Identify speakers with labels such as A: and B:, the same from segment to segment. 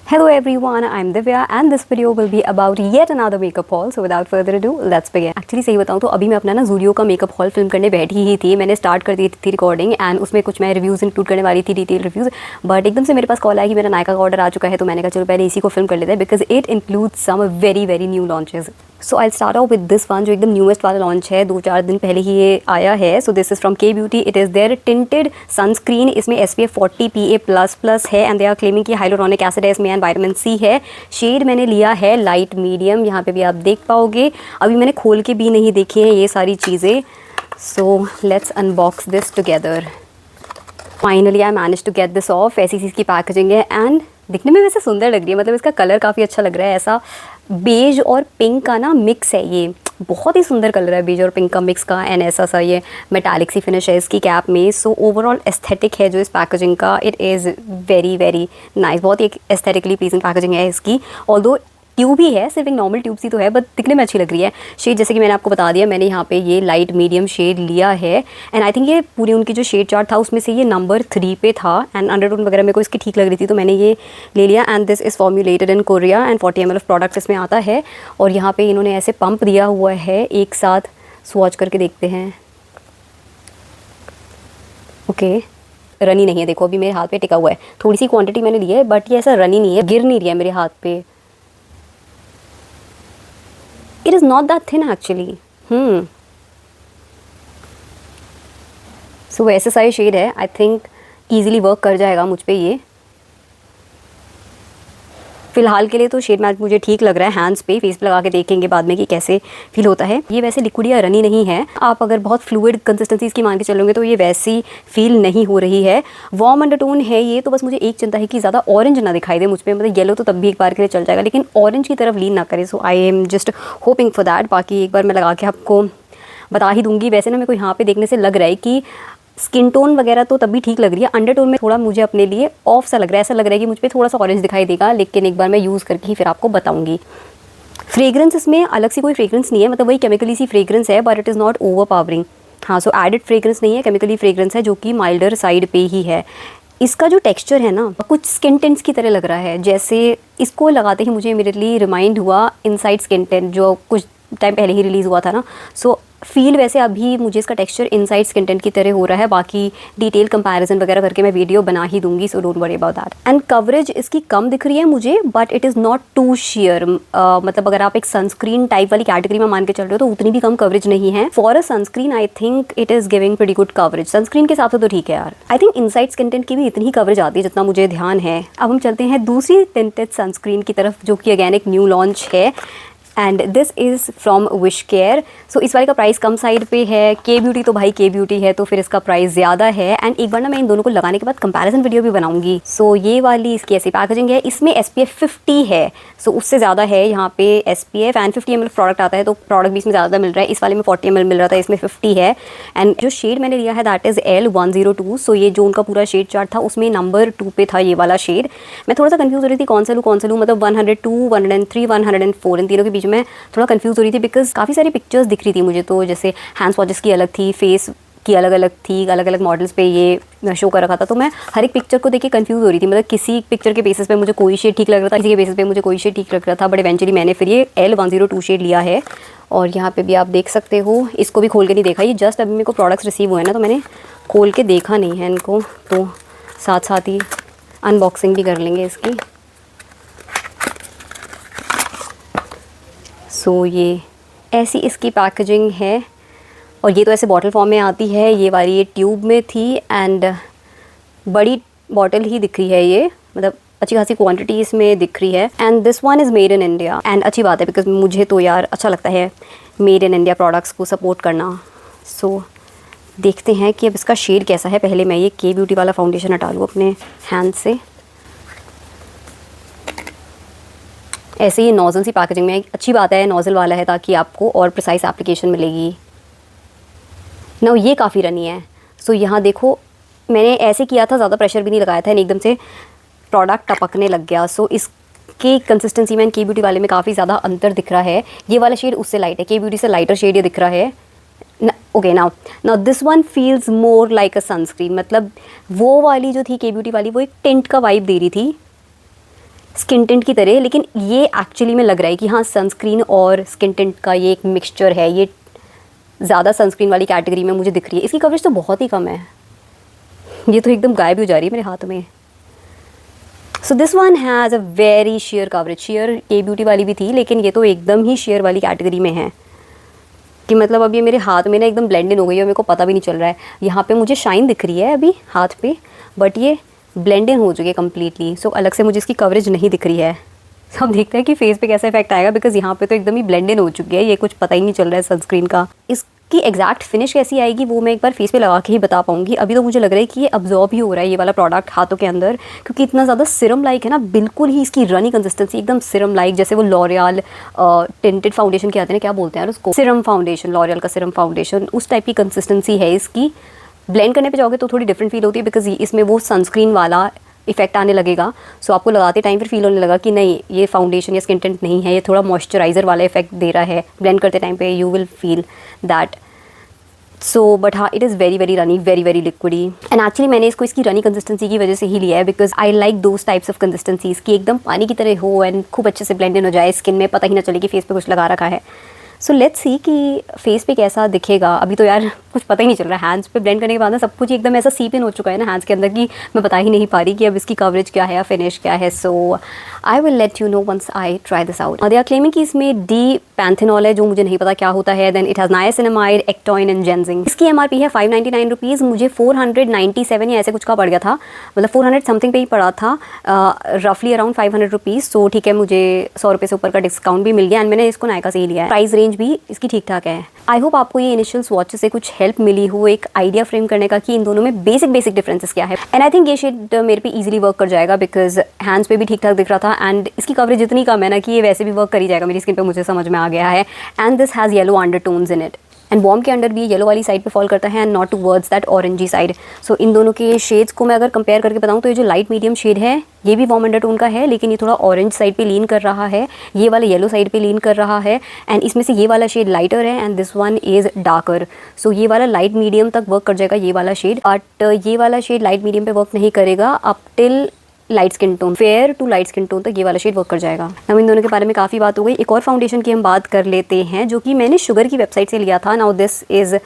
A: Hello everyone, I'm Divya and this video will be about yet another makeup haul. So without further ado, let's begin. Actually सही बताऊँ तो अभी मैं अपना ना ज़ूडियो का मेकअप हॉल फिल्म करने बैठी ही थी. मैंने स्टार्ट कर दी थी रिकॉर्डिंग एंड उसमें कुछ मैं रिव्यूज़ इंक्लूड करने वाली थी, डिटेल रिव्यूज़. बट एकदम से मेरे पास कॉल आया कि मेरा नायका का ऑर्डर आ चुका है, तो मैंने कहा चलो पहले इसी को फिल्म कर लेते हैं because it includes some very new launches. So I start out with this one जो एकदम न्यूएस्ट वाला लॉन्च है, 2-4 दिन पहले ही ये आया है. So this is from K beauty. It is there tinted sunscreen. इसमें SPF 40 PA++ है एंड दे आर क्लेमिंग कि हाइलोरॉनिक एसिड है इसमें एंड विटामिन C है. शेड मैंने लिया है लाइट मीडियम, यहाँ पे भी आप देख पाओगे. अभी मैंने खोल के भी नहीं देखी हैं ये सारी चीज़ें. So let's unbox this together. Finally I manage to get this off. ऐसी चीज़ की पैकेजिंग है एंड दिखने में वैसे सुंदर लग रही है. मतलब इसका कलर काफ़ी अच्छा लग रहा है. ऐसा बेज और पिंक का ना मिक्स है, ये बहुत ही सुंदर कलर है बेज और पिंक का मिक्स का. एंड ऐसा सा ये मेटालिक सी फिनिश है इसकी कैप में. सो ओवरऑल एस्थेटिक है जो इस पैकेजिंग का. It is very nice. बहुत ही एस्थेटिकली प्लीजिंग पैकेजिंग है इसकी. ऑल्दो ट्यूब ही है, सिर्फ एक नॉर्मल ट्यूब सी तो है, बट दिखने में अच्छी लग रही है. शेड जैसे कि मैंने आपको बता दिया, मैंने यहाँ पे ये लाइट मीडियम शेड लिया है. एंड आई थिंक ये पूरी उनकी जो शेड चार्ट था उसमें से ये नंबर 3 पे था. एंड अंडरटोन वगैरह मेरे को इसकी ठीक लग रही थी तो मैंने ये ले लिया. And this is formulated in Korea and 40 ml of product इसमें आता है. और यहाँ पे इन्होंने ऐसे पंप दिया हुआ है. एक साथ स्वॉच करके देखते हैं. ओके रनी नहीं है, देखो अभी मेरे हाथ पे टिका हुआ है. थोड़ी सी क्वांटिटी मैंने ली है बट ये ऐसा रनी नहीं है, गिर नहीं रही है मेरे हाथ पे. It is not that thin actually. So वैसे सारे शेड है. आई थिंक ईजिली वर्क कर जाएगा मुझ पे ये. फिलहाल के लिए तो शेड मैच मुझे ठीक लग रहा है. हैंड्स पे फेस पे लगा के देखेंगे बाद में कि कैसे फील होता है. ये वैसे लिक्विड या रनी नहीं है. आप अगर बहुत फ्लूइड कंसिस्टेंसी की मान के चलोगे तो ये वैसी फील नहीं हो रही है. वार्म अंडरटोन है ये. तो बस मुझे एक चिंता है कि ज़्यादा ऑरेंज ना दिखाई दे मुझ पर. मतलब येलो तो तब भी एक बार के लिए चल जाएगा लेकिन ऑरेंज की तरफ लीन ना करे. So I am just hoping for that. बाकी एक बार मैं लगा के आपको बता ही दूंगी. वैसे ना मेरे को यहाँ पे देखने से लग रहा है कि स्किन टोन वगैरह तो तभी ठीक लग रही है. अंडरटोन में थोड़ा मुझे अपने लिए ऑफ सा लग रहा है. ऐसा लग रहा है कि मुझ पे थोड़ा सा ऑरेंज दिखाई देगा, लेकिन एक बार मैं यूज़ करके ही फिर आपको बताऊंगी. फ्रेग्रेंस इसमें अलग सी कोई फ्रेग्रेंस नहीं है. मतलब वही केमिकली सी फ्रेग्रेंस है but it is not over powering. हाँ सो एडिड फ्रेग्रेंस नहीं है, केमिकली फ्रेग्रेंस है जो कि माइल्डर साइड पे ही है. इसका जो टेक्सचर है ना कुछ स्किन टेंट्स की तरह लग रहा है. जैसे इसको लगाते ही मुझे इमीडिएटली रिमाइंड हुआ इनसाइड स्किन टेंट जो कुछ टाइम पहले ही रिलीज़ हुआ था ना. सो फील वैसे अभी मुझे इसका टेक्सचर इनसाइड स्किन टेंट की तरह हो रहा है. बाकी डिटेल कंपैरिजन वगैरह करके मैं वीडियो बना ही दूंगी. So don't worry about that. And coverage इसकी कम दिख रही है मुझे but it is not too sheer. मतलब अगर आप एक सनस्क्रीन टाइप वाली कैटेगरी में मान के चल रहे हो तो उतनी भी कम कवरेज नहीं है. For a sunscreen I think it is giving pretty good coverage. Sunscreen के हिसाब से तो ठीक है यार. I think inside skin tent की भी इतनी ही कवरेज आती है जितना मुझे ध्यान है. अब हम चलते हैं दूसरी टिंटेड सनस्क्रीन की तरफ जो कि अगेन एक न्यू लॉन्च है. And this is from Wishcare. So इस वाले का प्राइस कम साइड पे है. के ब्यूटी तो भाई के ब्यूटी है तो फिर इसका प्राइस ज़्यादा है. एंड एक बार ना मैं इन दोनों को लगाने के बाद कंपैरिजन वीडियो भी बनाऊंगी. सो ये वाली इसकी ऐसी पैकेजिंग है. इसमें SPF 50 है. सो उससे ज़्यादा है यहाँ पे SPF. एंड 50 ml प्रोडक्ट आता है तो प्रोडक्ट भी इसमें ज़्यादा मिल रहा है. इस वाले में 40 ml मिल रहा था, इसमें 50 है. एंड जो शेड मैंने लिया है दैट इज़ L102. सो ये जो उनका पूरा शेड चार्ट था उसमें नंबर 2 पे था ये वाला शेड. मैं थोड़ा सा कन्फ्यूज़ हो रही थी कौन सा लूँ. मतलब 102, 103, 104 इन तीनों के बीच में थोड़ा कंफ्यूज हो रही थी बिकॉज काफ़ी सारी पिक्चर्स दिख रही थी मुझे. तो जैसे हैंड स्वॉचेस की अलग थी, फेस की अलग अलग थी, अलग अलग मॉडल्स पे ये शो कर रखा था. तो मैं हर एक पिक्चर को देख के कंफ्यूज हो रही थी. मतलब किसी पिक्चर के बेसिस पे मुझे कोई शेड ठीक लग रहा था, किसी के बेसिस पे मुझे कोई शेड ठीक लग रहा था. बट इवेंचुअली मैंने फिर ये L102 शेड लिया है. और यहाँ पे भी आप देख सकते हो. इसको भी खोल के नहीं देखा, ये जस्ट अभी मेरे को प्रोडक्ट्स रिसीव हुए हैं ना तो मैंने खोल के देखा नहीं है इनको. तो साथ साथ ही अनबॉक्सिंग भी कर लेंगे इसकी. सो ये ऐसी इसकी पैकेजिंग है. और ये तो ऐसे बॉटल फॉर्म में आती है. ये वाली ये ट्यूब में थी एंड बड़ी बॉटल ही दिख रही है ये. मतलब अच्छी खासी क्वांटिटी इसमें दिख रही है. And this one is made in India. And अच्छी बात है बिकॉज मुझे तो यार अच्छा लगता है मेड इन इंडिया प्रोडक्ट्स को सपोर्ट करना. सो देखते हैं कि अब इसका शेड कैसा है. पहले मैं ये के ब्यूटी वाला फाउंडेशन हटा लूँ अपने हैंड से. ऐसे ही नोज़ल सी पैकेजिंग में. अच्छी बात है नोज़ल वाला है ताकि आपको और प्रिसाइज एप्लीकेशन मिलेगी ना. ये काफ़ी रनी है. सो यहाँ देखो मैंने ऐसे किया था, ज़्यादा प्रेशर भी नहीं लगाया था, एकदम से प्रोडक्ट टपकने लग गया. सो इसकी कंसिस्टेंसी में के ब्यूटी वाले में काफ़ी ज़्यादा अंतर दिख रहा है. ये वाला शेड उससे लाइट है, के ब्यूटी से लाइटर शेड ये दिख रहा है. Okay now this one feels more like a sunscreen. मतलब वो वाली जो थी के ब्यूटी वाली वो एक टिंट का वाइब दे रही थी. स्किन टिंट की तरह, लेकिन ये एक्चुअली में लग रहा है कि हाँ सनस्क्रीन और स्किन टिंट का ये एक मिक्सचर है। ये ज़्यादा सनस्क्रीन वाली कैटेगरी में मुझे दिख रही है। इसकी कवरेज तो बहुत ही कम है, ये तो एकदम गायब हो जा रही है मेरे हाथ में। So this one has a very share coverage. Share के ब्यूटी वाली भी थी, लेकिन ये तो एकदम ही शेयर वाली कैटेगरी में है कि मतलब अब ये मेरे हाथ में ना एकदम ब्लेंड इन हो गई है, मेरे को पता भी नहीं चल रहा है। यहाँ पे मुझे शाइन दिख रही है अभी हाथ पे, बट ये ब्लेंड इन हो चुकी है कम्प्लीटली। सो अलग से मुझे इसकी कवरेज नहीं दिख रही है। तो हम देखते हैं कि फेस पे कैसा इफेक्ट आएगा, बिकॉज यहाँ पे तो एकदम ही ब्लेंड इन हो चुकी है, ये कुछ पता ही नहीं चल रहा है सनस्क्रीन का। इसकी एग्जैक्ट फिनिश कैसी आएगी वो मैं एक बार फेस पे लगा के ही बता पाऊंगी। अभी तो मुझे लग रहा है कि ये अब्जॉर्ब ही हो रहा है ये वाला प्रोडक्ट हाथों के अंदर, क्योंकि इतना ज़्यादा सिरम लाइक है ना, बिल्कुल ही इसकी रनी कंसिस्टेंसी एकदम सिरम लाइक, जैसे वो लॉरियल टिंटेड फाउंडेशन के आते हैं, क्या बोलते हैं यार उसको, सिरम फाउंडेशन, लॉरियल का सिरम फाउंडेशन, उस टाइप की कंसिस्टेंसी है इसकी। ब्लेंड करने पे जाओगे तो थोड़ी डिफरेंट फील होती है, बिकॉज इसमें वो सनस्क्रीन वाला इफेक्ट आने लगेगा। सो आपको लगाते टाइम फिर फील होने लगा कि नहीं ये फाउंडेशन या स्किन टिंट नहीं है, ये थोड़ा मॉइस्चराइजर वाला इफेक्ट दे रहा है। ब्लेंड करते टाइम पे you will feel that. So but हाँ, it is very very runny, very very liquidy. And actually मैंने इसको इसकी रनी कंसिस्टेंसी की वजह से ही लिया है, because I like those types of consistencies की एकदम पानी की तरह हो एंड खूब अच्छे से ब्लेंड इन हो जाए स्किन में, पता ही ना चले कि फेस पे कुछ लगा रखा है। सो लेट्स सी कि फेस पे कैसा दिखेगा। अभी तो यार कुछ पता ही नहीं चल रहा है, हैंड्स पे ब्लेंड करने के बाद ना सब कुछ एकदम ऐसा सीप इन हो चुका है ना हैंड्स के अंदर, कि मैं बता ही नहीं पा रही कि अब इसकी कवरेज क्या है या फिनिश क्या है। So I will let you know once I try this out. They are claiming कि इसमें डी पैंथेनॉल है, जो मुझे नहीं पता क्या होता है। Then it has niacinamide, ectoin and ginseng. इसकी MRP है 599 रुपीज़, मुझे 497 या ऐसे कुछ का पड़ गया था, मतलब 400 समथिंग पे ही पड़ा था, रफली अराउंड 500 रुपीज़। सो ठीक है, मुझे 100 रुपये से ऊपर का डिस्काउंट भी मिल गया एंड मैंने इसको नायका से ही लिया है। प्राइस रेंज भी इसकी ठीक ठाक है। आई होप आपको ये इनिशियल स्वॉच से कुछ हेल्प मिली हो, एक आइडिया फ्रेम करने का कि इन दोनों में बेसिक डिफरेंसेस क्या है। एंड आई थिंक ये शेड मेरे पे इजीली वर्क कर जाएगा, बिकॉज हैंड्स पे भी ठीक ठाक दिख रहा था एंड इसकी कवरेज इतनी कम है ना कि ये वैसे भी वर्क कर ही जाएगा मेरी स्किन पे, मुझे समझ में आ गया है। And this has yellow undertones in it, and warm के अंडर भी येलो वाली साइड पे फॉल करता है and not towards that orangey side. So इन दोनों के शेड्स को मैं अगर कंपेयर करके बताऊँ तो ये जो लाइट मीडियम शेड है ये भी वॉर्म अंडरटोन का है, लेकिन ये थोड़ा ऑरेंज साइड पे लीन कर रहा है, ये वाला येलो साइड पे लीन कर रहा है। एंड इसमें से ये वाला शेड लाइटर है and this one is darker. So ये वाला लाइट मीडियम तक वर्क कर जाएगा ये वाला शेड, बट ये वाला शेड लाइट मीडियम पे वर्क नहीं करेगा up till light skin tone, fair to light skin tone तक ये वाला शेड वर्क कर जाएगा। अब इन दोनों के बारे में काफ़ी बात हो गई, एक और फाउंडेशन की हम बात कर लेते हैं जो कि मैंने शुगर की वेबसाइट से लिया था। नाउ दिस इज़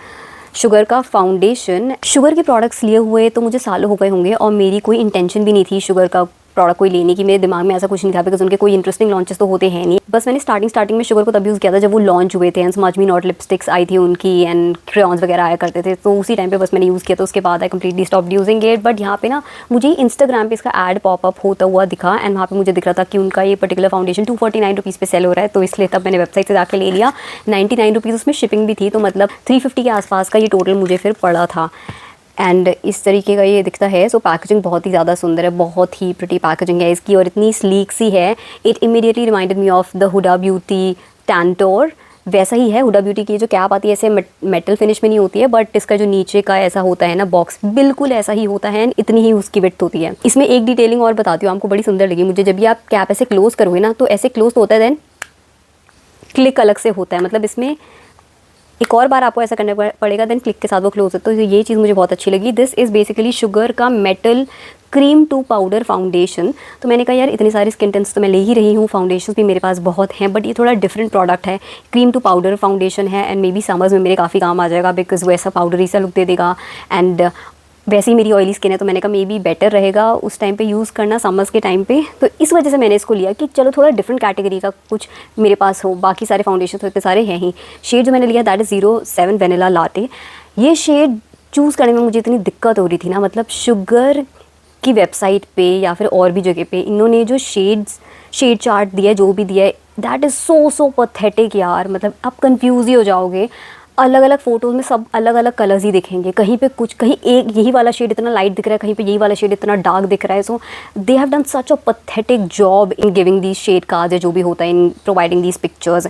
A: शुगर का फाउंडेशन। शुगर के प्रोडक्ट्स लिए हुए तो मुझे सालों हो गए होंगे और मेरी कोई इंटेंशन भी नहीं थी शुगर का प्रोडक्ट कोई लेने की, मेरे दिमाग में ऐसा कुछ नहीं था, बिकॉज उनके कोई इंटरेस्टिंग लॉन्चेस तो होते हैं नहीं। बस मैंने स्टार्टिंग में शुगर को तब यूज़ किया था जब वो लॉन्च हुए थे and smudge me not lipsticks आई थी उनकी एंड क्रेयॉन्स वगैरह आया करते थे, तो उसी टाइम पे बस मैंने यूज़ किया था। उसके बाद I completely stop using it. But यहाँ पे ना मुझे इंस्टाग्राम पे इसका ऐड पॉपअप होता हुआ दिखा एंड वहाँ पे मुझे दिख रहा था कि उनका ये पर्टिकुलर फाउंडेशन 249 रुपीज़ पे सेल हो रहा है, तो इसलिए तब मैंने वेबसाइट से जाकर ले लिया। 99 रुपीज़ उसमें शिपिंग भी थी, तो मतलब 350 के आसपास का ये टोटल मुझे फिर पड़ा था। एंड इस तरीके का ये दिखता है। सो पैकेजिंग बहुत ही ज़्यादा सुंदर है, बहुत ही प्रिटी पैकेजिंग है इसकी और इतनी स्लीक सी है। It immediately reminded me of the Huda beauty tantour. वैसा ही है, हुडा ब्यूटी की जो कैप आती है ऐसे मेटल फिनिश में नहीं होती है, बट इसका जो नीचे का ऐसा होता है ना बॉक्स, बिल्कुल ऐसा ही होता है, इतनी ही उसकी विड्थ होती है। इसमें एक डिटेलिंग और बताती हूँ आपको, बड़ी सुंदर लगी मुझे। जब भी आप कैप ऐसे क्लोज करोगे ना तो ऐसे क्लोज तो होता है, देन क्लिक अलग से होता है, मतलब इसमें एक और बार आपको ऐसा करना पड़ेगा, देन क्लिक के साथ वो क्लोज है। तो ये चीज़ मुझे बहुत अच्छी लगी। दिस इज़ बेसिकली शुगर का Mettle cream to powder foundation. तो मैंने कहा यार इतनी सारी स्किन टिंट्स तो मैं ले ही रही हूँ, फाउंडेशन भी मेरे पास बहुत हैं, बट ये थोड़ा डिफरेंट प्रोडक्ट है, क्रीम टू पाउडर फाउंडेशन है एंड मे बी समर्स में मेरे काफ़ी काम आ जाएगा, बिकॉज वो ऐसा पाउडरी सा लुक दे देगा। एंड वैसे ही मेरी ऑयली स्किन है, तो मैंने कहा मे बी बेटर रहेगा उस टाइम पे यूज़ करना, समर्स के टाइम पे। तो इस वजह से मैंने इसको लिया कि चलो थोड़ा डिफरेंट कैटेगरी का कुछ मेरे पास हो, बाकी सारे फाउंडेशन तो इतने सारे हैं ही। शेड जो मैंने लिया दैट इज़ 07 वेनिला लाटे। ये शेड चूज़ करने में मुझे इतनी दिक्कत हो रही थी ना, मतलब शुगर की वेबसाइट पे या फिर और भी जगह पे इन्होंने जो शेड चार्ट दिया है, जो भी दिया है, दैट इज़ सो पैथेटिक यार। मतलब आप कंफ्यूज ही हो जाओगे, अलग अलग फोटोज़ में सब अलग अलग कलर्स ही दिखेंगे, कहीं पे कुछ, कहीं एक यही वाला शेड इतना लाइट दिख रहा है, कहीं पे यही वाला शेड इतना डार्क दिख रहा है। So they have done such a pathetic job in giving these shade cards, जो भी होता है in providing these pictures.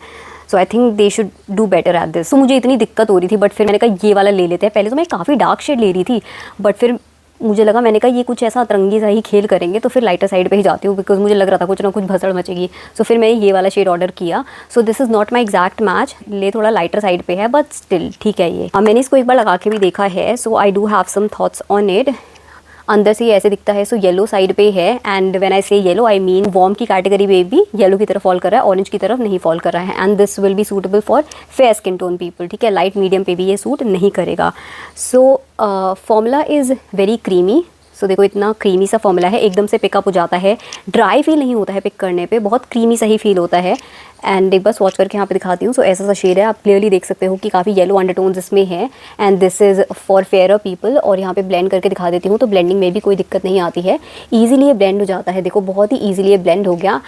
A: So I think they should do better at this. तो मुझे इतनी दिक्कत हो रही थी, बट फिर मैंने कहा ये वाला ले लेते हैं। पहले तो मैं काफ़ी डार्क शेड ले रही थी, बट फिर मुझे लगा, मैंने कहा ये कुछ ऐसा अतरंगी सा ही खेल करेंगे, तो फिर लाइटर साइड पे ही जाती हूँ, बिकॉज मुझे लग रहा था कुछ ना कुछ भसड़ मचेगी। सो फिर मैंने ये वाला शेड ऑर्डर किया। सो this is not my exact match, ले थोड़ा लाइटर साइड पे है, बट स्टिल ठीक है ये। मैंने इसको एक बार लगा के भी देखा है, so I do have some thoughts on it. अंदर से ये ऐसे दिखता है। सो येलो साइड पे है, एंड व्हेन आई से येलो आई मीन वार्म की कैटेगरी में भी येलो की तरफ फॉल कर रहा है, ऑरेंज की तरफ नहीं फॉल कर रहा है। And this will be suitable for fair skin tone people, ठीक है, लाइट मीडियम पे भी ये सूट नहीं करेगा। So formula is very creamy. So देखो इतना क्रीमी सा फॉर्मूला है, एकदम से पिकअप हो जाता है, ड्राई फील नहीं होता है पिक करने पे, बहुत क्रीमी सा ही फील होता है। एंड एक बार स्वॉच करके यहाँ पे दिखाती हूँ। सो ऐसा सा शेड है, आप क्लियरली देख सकते हो कि काफ़ी येलो अंडरटोन्स इसमें है, and this is for fair people. और यहाँ पे ब्लेंड करके दिखा देती हूँ, तो ब्लेंडिंग में भी कोई दिक्कत नहीं आती है, ईजिली ये ब्लेंड हो जाता है। देखो बहुत ही ईजिली ये ब्लेंड हो गया,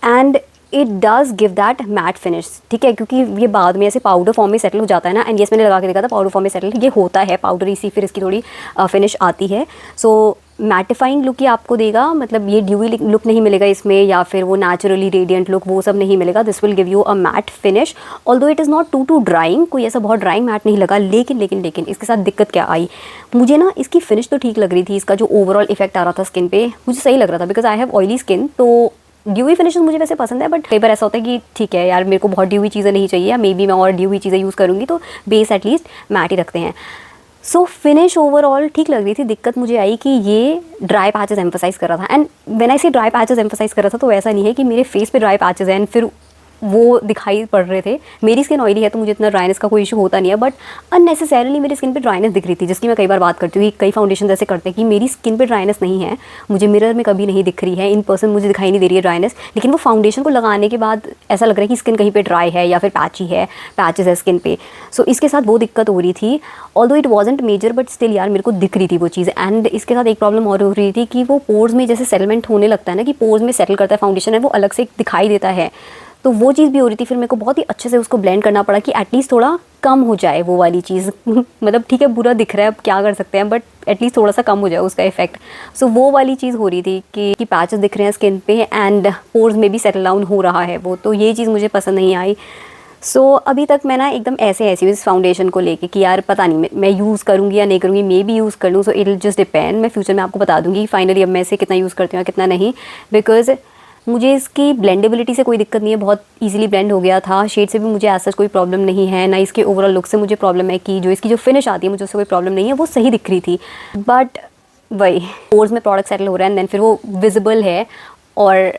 A: and it does give that matte finish, ठीक है, क्योंकि ये बाद में ऐसे पाउडर फॉर्म में सेटल हो जाता है ना। एंड ये मैंने लगा के देखा था, पाउडर फॉर्म में सेटल ये होता है, पाउडरी सी फिर इसकी थोड़ी फिनिश आती है। सो मैटिफाइंग लुक ये आपको देगा, मतलब ये ड्यूई लुक नहीं मिलेगा इसमें, या फिर वो नेचुरली रेडियंट लुक, वो सब नहीं मिलेगा। This will give you a matte finish, although it is not too drying, कोई ऐसा बहुत ड्राइंग मैट नहीं लगा। लेकिन इसके साथ दिक्कत क्या आई, मुझे ना इसकी फिनिश तो ठीक लग रही थी, इसका जो ओवरऑल इफेक्ट आ रहा था स्किन पे मुझे सही लग रहा था, because I have oily skin. तो ड्यूई फिनिशेस मुझे वैसे पसंद है, बट कई बार ऐसा होता है कि ठीक है यार मेरे को बहुत ड्यूई चीज़ें नहीं चाहिए, या मे बी मैं और ड्यूई चीज़ें यूज़ करूँगी, तो बेस एटलीस्ट मैट ही रखते हैं। सो फिनिश ओवरऑल ठीक लग रही थी। दिक्कत मुझे आई कि ये ड्राई पैचेस एम्फोसाइज़ कर रहा था, एंड व्हेन आई से ड्राई पैचेस एम्फोसाइज़ कर रहा था, तो ऐसा नहीं है कि मेरे फेस पे ड्राई पैचेस हैं फिर वो दिखाई पड़ रहे थे। मेरी स्किन ऑयली है तो मुझे इतना ड्राइनेस का कोई इशू होता नहीं है, बट अननेसेसरीली मेरी स्किन पे ड्राइनेस दिख रही थी, जिसकी मैं कई बार बात करती हूँ कि कई फाउंडेशन ऐसे करते हैं कि मेरी स्किन पे ड्राइनेस नहीं है, मुझे मिरर में कभी नहीं दिख रही है, इन पर्सन मुझे दिखाई नहीं दे रही है ड्राइनेस, लेकिन वो फाउंडेशन को लगाने के बाद ऐसा लग रहा है कि स्किन कहीं पे ड्राई है या फिर पैची है, पैचेस है स्किन पे। सो इसके साथ वो दिक्कत हो रही थी, although it wasn't major, but still यार मेरे को दिख रही थी वो चीज़। एंड इसके साथ एक प्रॉब्लम और हो रही थी कि वो पोर्स में जैसे सेटलमेंट होने लगता है ना, कि पोर्स में सेटल करता है फाउंडेशन है, वो अलग से दिखाई देता है, तो वो चीज़ भी हो रही थी। फिर मेरे को बहुत ही अच्छे से उसको ब्लेंड करना पड़ा कि एटलीस्ट थोड़ा कम हो जाए वो वाली चीज़ मतलब ठीक है बुरा दिख रहा है, अब क्या कर सकते हैं, बट एटलीस्ट थोड़ा सा कम हो जाए उसका इफेक्ट। सो वो वाली चीज़ हो रही थी कि पैचेस दिख रहे हैं स्किन पे, एंड पोर्स में भी सेटल डाउन हो रहा है वो, तो ये चीज़ मुझे पसंद नहीं आई। सो अभी तक मैं ना एकदम ऐसे इस फाउंडेशन को लेके कि यार पता नहीं मैं यूज़ करूँगी या नहीं करूँगी, मे बी यूज़ कर लूँ। So it will just depend, मैं फ्यूचर में आपको बता दूँगी फाइनली अब मैं इसे कितना यूज़ करती हूँ या कितना नहीं, बिकॉज मुझे इसकी ब्लेंडेबिलिटी से कोई दिक्कत नहीं है, बहुत इजीली ब्लेंड हो गया था। शेड से भी मुझे ऐसा कोई प्रॉब्लम नहीं है, ना इसके ओवरऑल लुक से मुझे प्रॉब्लम है कि जो इसकी जो फिनिश आती है मुझे उससे कोई प्रॉब्लम नहीं है, वो सही दिख रही थी। बट वही पोर्स में प्रोडक्ट सेटल हो रहा है, एंड देन फिर वो विजिबल है और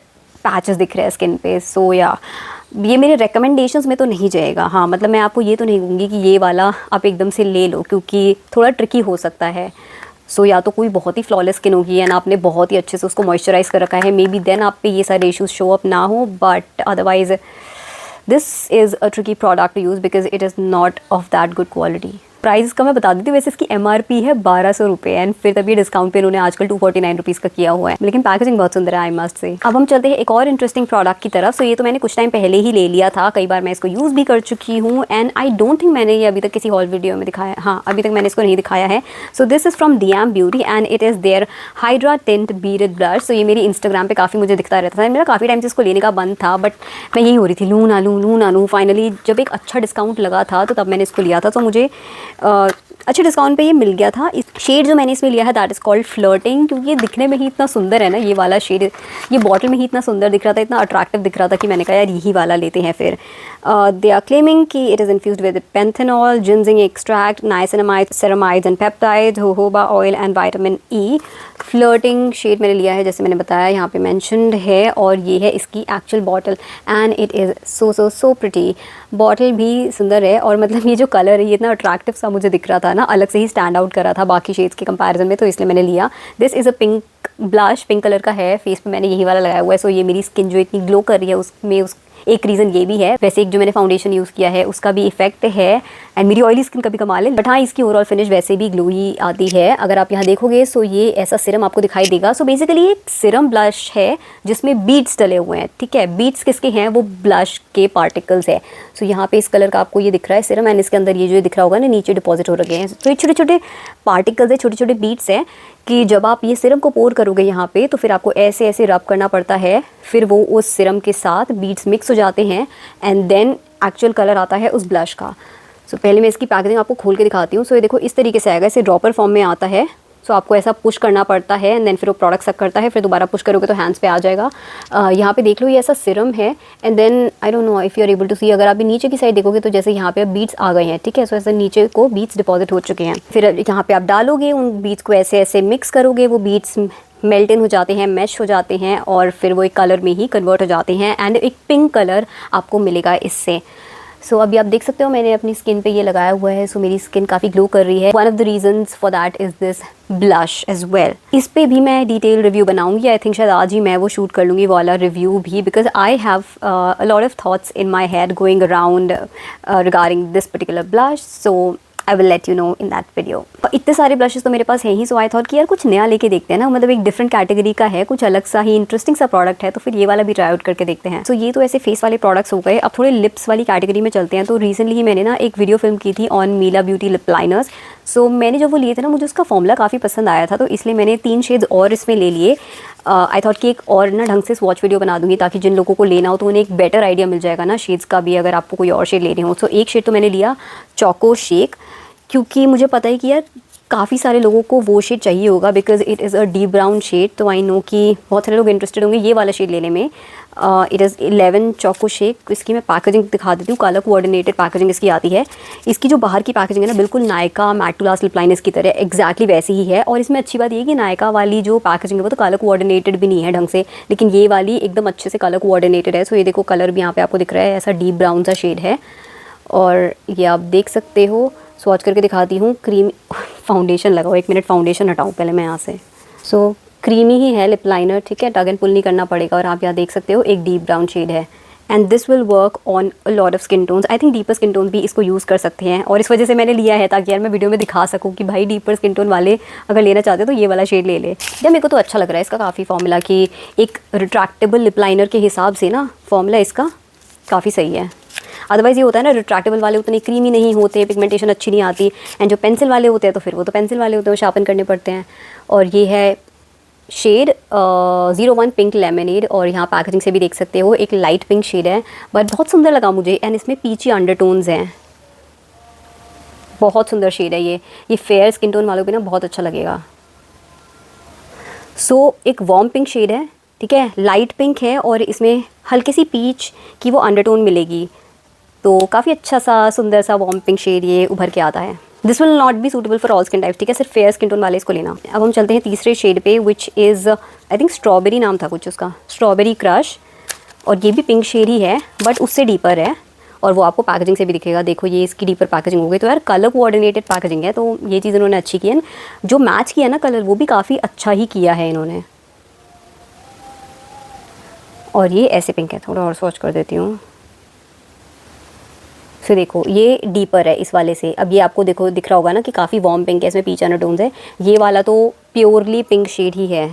A: पैचेस दिख रहे हैं स्किन पे। सो या ये मेरे रिकमेंडेशंस में तो नहीं जाएगा। हाँ मतलब मैं आपको ये तो नहीं कहूँगी कि ये वाला आप एकदम से ले लो, क्योंकि थोड़ा ट्रिकी हो सकता है। सो या तो कोई बहुत ही फ्लॉलेस स्किन होगी एंड आपने बहुत ही अच्छे से उसको मॉइस्चराइज कर रखा है, मे बी देन आप पे ये सारे इश्यूज शो अप ना हो, but otherwise this is a tricky product to use because it is not of that good quality. Price का मैं बता देती हूँ, वैसे इसकी MRP है 1200 रुपये, एंड फिर तभी डिस्काउंट पे इन्होंने आजकल 249 रुपीज़ का किया हुआ है, लेकिन पैकेजिंग बहुत सुंदर है आई मस्ट से। अब हम चलते हैं एक और इंटरेस्टिंग प्रोडक्ट की तरफ। सो ये तो मैंने कुछ टाइम पहले ही ले लिया था, कई बार मैं इसको यूज़ भी कर चुकी हूँ, एंड आई डोंट थिंक मैंने ये अभी तक किसी हॉल वीडियो में दिखाया, हाँ अभी तक मैंने इसको नहीं दिखाया है। So this is from DM beauty and it is their hydra tint beaded blush. So ये मेरी इंस्टाग्राम पे काफ़ी मुझे दिखता रहता था, मेरा काफ़ी टाइम से इसको लेने का बंद था, बट मैं यही हो रही थी लूँ ना लूँ। फाइनली जब एक अच्छा डिस्काउंट लगा था तो तब मैंने इसको लिया था, तो मुझे अच्छे डिस्काउंट पे ये मिल गया था। इस शेड जो मैंने इसमें लिया है दैट इज़ कॉल्ड फ्लर्टिंग, क्योंकि ये दिखने में ही इतना सुंदर है ना, ये वाला शेड ये बॉटल में ही इतना सुंदर दिख रहा था, इतना अट्रैक्टिव दिख रहा था कि मैंने कहा यार यही वाला लेते हैं। फिर दे आर क्लेमिंग कि it is infused with panthenol, ginseng extract, niacinamide, ceramides and peptides, jojoba oil and vitamin E। Flirting shade मैंने लिया है जैसे मैंने बताया, यहाँ पे मेंशन्ड है, और ये है इसकी actual bottle and it is so pretty. Bottle भी सुंदर है, और मतलब ये जो कलर है ये इतना अट्रैक्टिव सा मुझे दिख रहा था ना, अलग से ही स्टैंड आउट कर रहा था बाकी शेड्स के कंपैरिजन में, तो इसलिए मैंने लिया। This is a pink blush, pink colour का है, फेस पे मैंने यही वाला लगाया हुआ है। सो ये मेरी स्किन जो इतनी ग्लो कर रही है उसमें एक रीज़न ये भी है। वैसे एक जो मैंने फाउंडेशन यूज़ किया है उसका भी इफेक्ट है, एंड मेरी ऑयली स्किन कभी कमाल है, बट हाँ इसकी ओवरऑल फिनिश वैसे भी ग्लो ही आती है। अगर आप यहाँ देखोगे सो ये ऐसा सिरम आपको दिखाई देगा। सो बेसिकली एक सिरम ब्लश है जिसमें बीड्स डले हुए हैं, ठीक है। बीड्स किसके हैं, वो ब्लश के पार्टिकल्स है। सो यहाँ पे इस कलर का आपको ये दिख रहा है सिरम, एंड इसके अंदर ये जो दिख रहा होगा ना नीचे डिपॉजिट हो रखे हैं, तो ये छोटे छोटे पार्टिकल्स है, छोटे छोटे बीड्स हैं, कि जब आप ये सिरम को पोर करोगे यहाँ पे तो फिर आपको ऐसे ऐसे रब करना पड़ता है, फिर वो उस सिरम के साथ बीड्स मिक्स हो जाते हैं, एंड देन एक्चुअल कलर आता है उस ब्लश का। सो पहले मैं इसकी पैकेजिंग आपको खोल के दिखाती हूँ। सो ये देखो इस तरीके से आएगा, इसे ड्रॉपर फॉर्म में आता है। सो आपको ऐसा पुश करना पड़ता है एंड देन फिर वो प्रोडक्ट सक करता है, फिर दोबारा पुश करोगे तो हैंड्स पे आ जाएगा। यहाँ पे देख लो ये ऐसा सिरम है and then I don't know if you are able to see, अगर आप नीचे की साइड देखोगे तो जैसे यहाँ पे बीड्स आ गए हैं, ठीक है। सो ऐसे नीचे को बीड्स डिपॉजिट हो चुके हैं। फिर यहाँ पे आप डालोगे, उन बीड्स को ऐसे ऐसे मिक्स करोगे, वो बीड्स मेल्ट इन हो जाते हैं, मैश हो जाते हैं और फिर वो एक कलर में ही कन्वर्ट हो जाते हैं एंड एक पिंक कलर आपको मिलेगा इससे। सो अभी आप देख सकते हो मैंने अपनी स्किन पे ये लगाया हुआ है, सो मेरी स्किन काफ़ी ग्लो कर रही है। One of the reasons for that is this blush as well. इस पे भी मैं डिटेल रिव्यू बनाऊंगी, आई थिंक शायद आज ही मैं वो शूट कर लूँगी वाला रिव्यू भी, because I have a lot of thoughts in my head going around regarding this particular blush, so I will let you no in that video. इतने सारे ब्लशेस तो मेरे पास हैं ही, सो आई थॉट कि यार कुछ नया लेके देखते हैं ना, मतलब एक डिफरेंट कैटेगरी का है, कुछ अलग सा ही इंटरेस्टिंग सा प्रोडक्ट है, तो फिर ये वाला भी ट्राई आउट करके देखते हैं। सो ये तो ऐसे फेस वाले प्रोडक्ट्स हो गए। अब थोड़े लिप्स वाली कैटेगरी में चलते हैं। तो रिसेंटली ही मैंने ना एक वीडियो फिल्म की थी ऑन मीला ब्यूटी लिप लाइनर्स। सो मैंने जब वो लिए थे ना, मुझे उसका फॉर्मूला काफ़ी पसंद आया था, तो इसलिए मैंने 3 शेड्स और इसमें ले लिए। आई थॉट कि एक और ना ढंग से स्वॉच वीडियो बना दूंगी, ताकि जिन लोगों को लेना हो तो उन्हें एक बेटर आइडिया मिल जाएगा ना शेड्स का भी, अगर आपको कोई और शेड लेने हो। सो एक शेड तो मैंने लिया चोको शेक, क्योंकि मुझे पता है कि यार काफ़ी सारे लोगों को वो शेड चाहिए होगा, because it is a deep brown shade. तो आई नो कि बहुत सारे लोग इंटरेस्टेड होंगे ये वाला शेड लेने में। It is 11 choco shake. इसकी मैं पैकेजिंग दिखा देती हूँ, कलर कोऑर्डिनेटेड पैकेजिंग इसकी आती है। इसकी जो बाहर की पैकेजिंग है ना, बिल्कुल Nykaa matte to last lip liners की तरह एग्जैक्टली वैसी ही है। और इसमें अच्छी बात ये है कि नायका वाली जो पैकेजिंग है वो तो कलर कोऑर्डिनेटेड भी नहीं है ढंग से, लेकिन ये वाली एकदम अच्छे से कलर कोऑर्डिनेटेड है। सो ये देखो कलर भी यहाँ पे आपको दिख रहा है, ऐसा डीप ब्राउन सा शेड है और ये आप देख सकते हो। स्वॉच करके दिखाती हूँ। क्रीम फाउंडेशन लगाओ, 1 मिनट फाउंडेशन हटाऊँ पहले मैं यहाँ से। सो क्रीमी ही है लिप लाइनर, ठीक है, टग एंड पुल नहीं करना पड़ेगा। और आप यहाँ देख सकते हो एक डीप ब्राउन शेड है and this will work on a lot of skin tones. I think deeper skin tone भी इसको यूज़ कर सकते हैं, और इस वजह से मैंने लिया है ताकि यार मैं वीडियो में दिखा सकूँ कि भाई डीपर स्किन टोन वाले अगर लेना चाहते हो तो ये वाला शेड ले ले। जब मेरे को तो अच्छा लग रहा है इसका काफ़ी फॉर्मूला, कि एक रिट्रैक्टेबल लिप लाइनर के हिसाब से ना फॉर्मूला इसका काफ़ी सही है। अदरवाइज़ ये होता है ना, रिट्रैक्टेबल वाले उतने क्रीमी नहीं होते, पिगमेंटेशन अच्छी नहीं आती, एंड जो पेंसिल वाले होते हैं तो फिर वो तो पेंसिल वाले होते हैं, शार्पन करने पड़ते हैं। और ये है शेड 01 पिंक लेमनेड, और यहाँ पैकेजिंग से भी देख सकते हो एक लाइट पिंक शेड है, बट बहुत सुंदर लगा मुझे। एंड इसमें पीची अंडरटोन्स हैं, बहुत सुंदर शेड है ये फेयर स्किन टोन वालों पे ना बहुत अच्छा लगेगा। सो एक वार्म पिंक शेड है, ठीक है, लाइट पिंक है, और इसमें हल्की सी पीच की वो अंडरटोन मिलेगी, तो काफ़ी अच्छा सा सुंदर सा वार्म पिंक शेड ये उभर के आता है। This will not be suitable for all skin type, ठीक है, सिर्फ फेयर स्किन टोन वाले इसको लेना। अब हम चलते हैं तीसरे शेड पे, which is I think strawberry नाम था कुछ उसका, स्ट्रॉबेरी क्रश। और ये भी पिंक शेड ही है बट उससे डीपर है, और वो आपको पैकेजिंग से भी दिखेगा। देखो ये इसकी डीपर पैकेजिंग हो गई, तो यार कलर कोऑर्डिनेटेड पैकेजिंग है, तो ये चीज़ इन्होंने अच्छी की है। जो मैच किया ना कलर, वो भी काफ़ी अच्छा ही किया है इन्होंने। और ये ऐसे पिंक है, थोड़ा और स्वॉच कर देती हूँ। फिर देखो ये डीपर है इस वाले से। अब ये आपको देखो दिख रहा होगा ना कि काफ़ी वार्म पिंक है, इसमें पीच अंडरटोन्स है। ये वाला तो प्योरली पिंक शेड ही है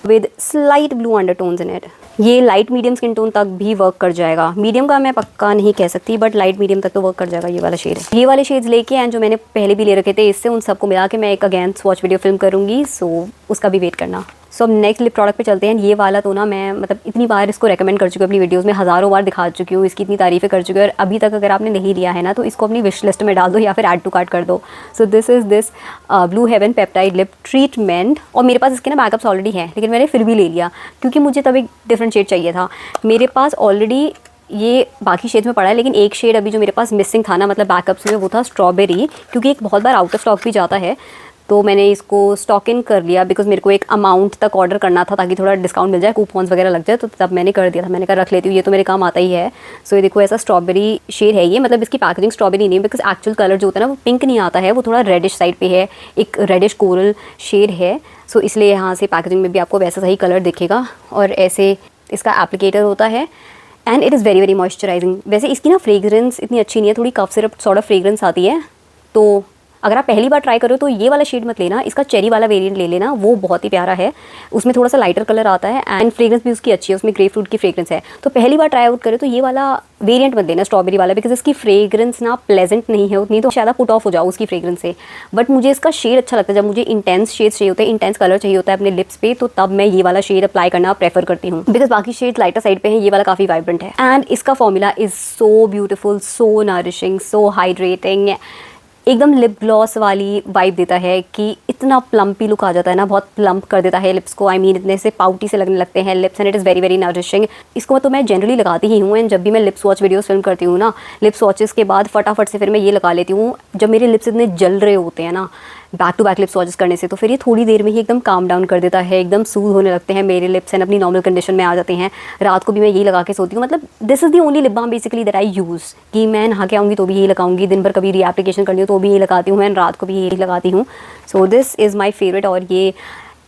A: with slight blue undertones in it. ये लाइट मीडियम स्किन टोन तक भी वर्क कर जाएगा। मीडियम का मैं पक्का नहीं कह सकती, बट लाइट मीडियम तक तो वर्क कर जाएगा ये वाला शेड है। ये वाले शेड्स लेके एंड जो मैंने पहले भी ले रखे थे इससे, उन सबको मिला के मैं एक अगेन स्वॉच वीडियो फिल्म करूँगी, सो उसका भी वेट करना। सो अब नेक्स्ट लिप प्रोडक्ट पे चलते हैं। ये वाला तो ना मैं मतलब इतनी बार इसको रेकमेंड कर चुकी हूँ अपनी वीडियोस में, हज़ारों बार दिखा चुकी हूँ, इसकी इतनी तारीफ़ें कर चुकी हूँ, और अभी तक अगर आपने नहीं लिया है ना तो इसको अपनी विश लिस्ट में डाल दो या फिर ऐड टू कार्ट कर दो। So this is this Blue Heaven peptide lip treatment. और मेरे पास इसके ना बैकअप्स ऑलरेडी हैं, लेकिन मैंने फिर भी ले लिया क्योंकि मुझे तब एक डिफरेंट शेड चाहिए था। मेरे पास ऑलरेडी ये बाकी शेड्स में पड़ा है, लेकिन एक शेड अभी जो मेरे पास मिसिंग था ना, मतलब बैकअप्स में, वो था स्ट्रॉबेरी, क्योंकि एक बहुत बार आउट ऑफ स्टॉक भी जाता है, तो मैंने इसको स्टॉक इन कर लिया बिकॉज मेरे को एक अमाउंट तक ऑर्डर करना था ताकि थोड़ा डिस्काउंट मिल जाए, कूपन्स वगैरह लग जाए, तो तब मैंने कर दिया था। मैंने कहा रख लेती हूँ, ये तो मेरे काम आता ही है। सो ये देखो ऐसा स्ट्रॉबेरी शेड है ये, मतलब इसकी पैकेजिंग स्ट्रॉबेरी नहीं, बिकॉज एक्चुअल कलर जो होता है ना वो पिंक नहीं आता है, वो थोड़ा रेडिश साइड पे है, एक रेडिश कोरल शेड है। सो इसलिए यहाँ से पैकेजिंग में भी आपको वैसा सही कलर दिखेगा। और ऐसे इसका एप्लीकेटर होता है and it is very very moisturising. वैसे इसकी ना फ्रेग्रेंस इतनी अच्छी नहीं है, थोड़ी cough syrup sort of fragrance आती है, तो अगर आप पहली बार ट्राई करो तो ये वाला शेड मत लेना, इसका चेरी वाला वेरिएंट ले लेना, वो बहुत ही प्यारा है, उसमें थोड़ा सा लाइटर कलर आता है एंड फ्रेग्रेंस भी उसकी अच्छी है, उसमें ग्रेप फ्रूट की फ्रेग्रेंस है। तो पहली बार ट्राई आउट करो तो ये वाला वेरिएंट मत लेना स्ट्रॉबेरी वाला, बिकॉज इसकी फ्रेग्रेंस ना प्लेजेंट नहीं है उतनी, तो शायद पुट ऑफ हो जाओ उसकी फ्रेग्रेंस से। बट मुझे इसका शेड अच्छा लगता है, जब मुझे इंटेंस शेड चाहिए होते हैं, इंटेंस कलर चाहिए होता है अपने लिप्स पे, तो तब मैं ये वाला शेड अप्लाई करना प्रेफर करती हूँ, बिकॉज बाकी शेड लाइटर साइड पे है, ये वाला काफ़ी वाइब्रेंट है। एंड इसका formula is so beautiful, so nourishing, so hydrating, एकदम लिप ग्लॉस वाली वाइब देता है कि इतना प्लम्पी लुक आ जाता है ना, बहुत प्लम्प कर देता है लिप्स को। आई मीन इतने से पाउटी से लगने लगते हैं lips and it is very very nourishing. इसको तो मैं जनरली लगाती ही हूँ, एंड जब भी मैं लिप स्वॉच वीडियोस फिल्म करती हूँ ना, लिप स्वॉचेस के बाद फटाफट से फिर मैं ये लगा लेती हूँ। जब मेरे लिप्स इतने जल रहे होते हैं ना back to back lip swatches करने से, तो फिर ये थोड़ी देर में ही एकदम काम डाउन कर देता है, एकदम सूद होने लगते हैं मेरे लिप्स एंड अपनी नॉर्मल कंडीशन में आ जाते हैं। रात को भी मैं यही लगा के सोती हूँ, मतलब this is the only lip balm basically that I use, कि मैं नहा के आऊँगी तो भी यही लगाऊंगी, दिन भर कभी रीएप्लीकेशन करनी हो तो भी यही लगाती हूँ, एंड रात को भी यही लगाती हूँ। सो दिस इज़ माई फेवरेट, और ये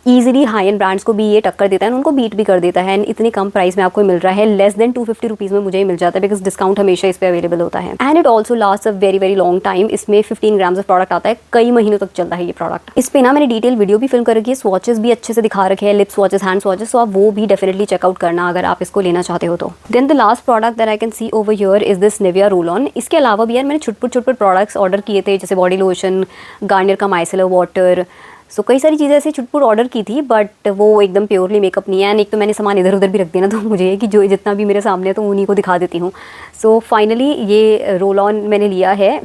A: ईजिली हाई एंड ब्रांड्स को भी ये टक्कर देता है, उनको बीट भी कर देता है, एंड इतनी कम प्राइस में आपको मिल रहा है, लेस देन 250 रुपीज़ में मुझे ही मिल जाता है, बिकॉज डिस्काउंट हमेशा इस पर अवेलेबल होता है। And it also last a very very long time. इसमें 15 ग्राम्स ऑफ प्रोडक्ट आता है, कई महीनों तक चलता है ये प्रोडक्ट। इस पे ना मैंने डिटेल वीडियो भी फिल्म कर रखी है, स्वॉचेस भी अच्छे से दिखा रखे हैं, लिप स्वॉचेस, हैंड स्वॉचेस, तो आप वो भी डेफिनेटली चेकआउट करना अगर आप इसको लेना चाहते हो तो। Then the last product that I can see over here is this Nivea roll on. इसके अलावा भी यार मैंने छुटपुट प्रोडक्ट्स ऑर्डर किए थे, जैसे बॉडी लोशन, गार्नियर का माइसेलर वाटर, सो कई सारी चीज़ें ऐसे छुटपुट ऑर्डर की थी, बट वो एकदम प्योरली मेकअप नहीं है। एंड एक तो मैंने सामान इधर उधर भी रख दिया ना, तो मुझे है कि जो जितना भी मेरे सामने है तो उन्हीं को दिखा देती हूँ। सो फाइनली ये रोल ऑन मैंने लिया है।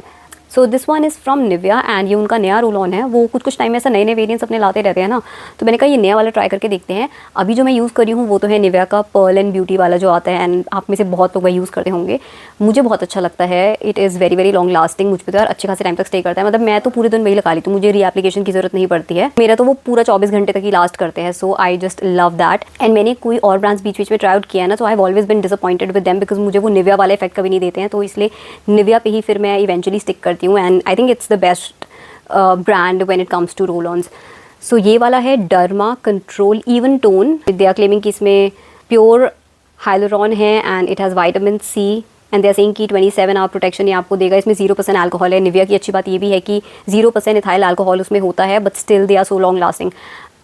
A: So this one is from Nivea, and ये उनका नया रोल ऑन है। वो कुछ टाइम ऐसा नए नए वेरिएंट्स अपने लाते रहते हैं ना, तो मैंने कहा ये नया वाला ट्राई करके देखते हैं। अभी जो मैं यूज़ कर रही हूँ वो तो है निविया का पर्ल एंड ब्यूटी वाला जो आता है, एंड आप में से बहुत लोग वही यूज़ करते होंगे। मुझे बहुत अच्छा लगता है, it is very very long lasting, मुझ पर तो यार अच्छे खासे टाइम तक स्टे करता है, मतलब मैं तो पूरे दिन वही लगा लेती हूँ, मुझे रीएप्लीकेशन की जरूरत नहीं पड़ती है, मेरा तो वो पूरा 24 घंटे तक ही लास्ट करते हैं। So I just love that. एंड मैंने कोई और ब्रांड्स बीच बीच में ट्राई आउट किया है ना, तो I have always been disappointed with them, because मुझे वो निविया वाला इफेक्ट कभी नहीं देते हैं, तो इसलिए निविया पे ही फिर मैं इवेंचुअली स्टिक करती हूँ, and I think it's the best brand when it comes to roll ons. So ये वाला है derma control even tone, they are claiming कि इसमें प्योर हाइलुरॉन है and it has vitamin C, and they are saying कि 27 our protection ये आपको देगा। इसमें 0% अल्कोहल है। निविया की अच्छी बात ये भी है कि 0% इथाइल अल्कोहल उसमें होता है, but still they are so long lasting.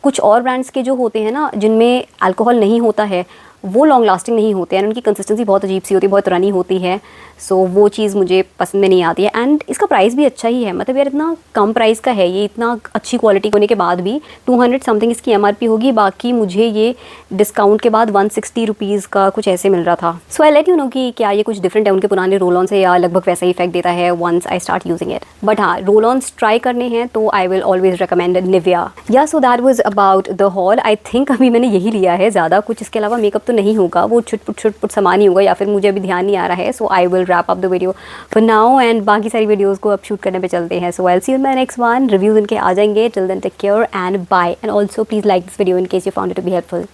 A: कुछ और ब्रांड्स के जो होते हैं ना जिनमें अल्कोहल नहीं होता है, वो लॉन्ग लास्टिंग नहीं होते हैं, उनकी कंसिस्टेंसी बहुत अजीब सी होती है, बहुत रनी होती है। सो वो चीज़ मुझे पसंद में नहीं आती है। एंड इसका प्राइस भी अच्छा ही है, मतलब यार इतना कम प्राइस का है ये, इतना अच्छी क्वालिटी होने के बाद भी 200 समथिंग इसकी MRP होगी। बाकी मुझे ये डिस्काउंट के बाद 160 रुपीज़ का कुछ ऐसे मिल रहा था। सो आई लेट यू नो कि क्या ये कुछ डिफरेंट है उनके पुराने रोल ऑन से, या लगभग वैसा ही इफेक्ट देता है once I start using it. But हाँ, रोल ऑन्स ट्राई करने हैं तो I will always recommend Nivea. Yeah so that was about the haul. I think अभी मैंने यही लिया है, ज़्यादा कुछ इसके अलावा मेकअप तो नहीं होगा, वो छुटपुट सामान ही होगा, या फिर मुझे अभी ध्यान नहीं आ रहा है। So I will wrap up the video for now, and बाकी सारी वीडियोस को अब शूट करने पे चलते हैं। So I will see you in my next one. Reviews इनके आ जाएंगे। Till then take care and bye, and also please like this video in case you found it to be helpful.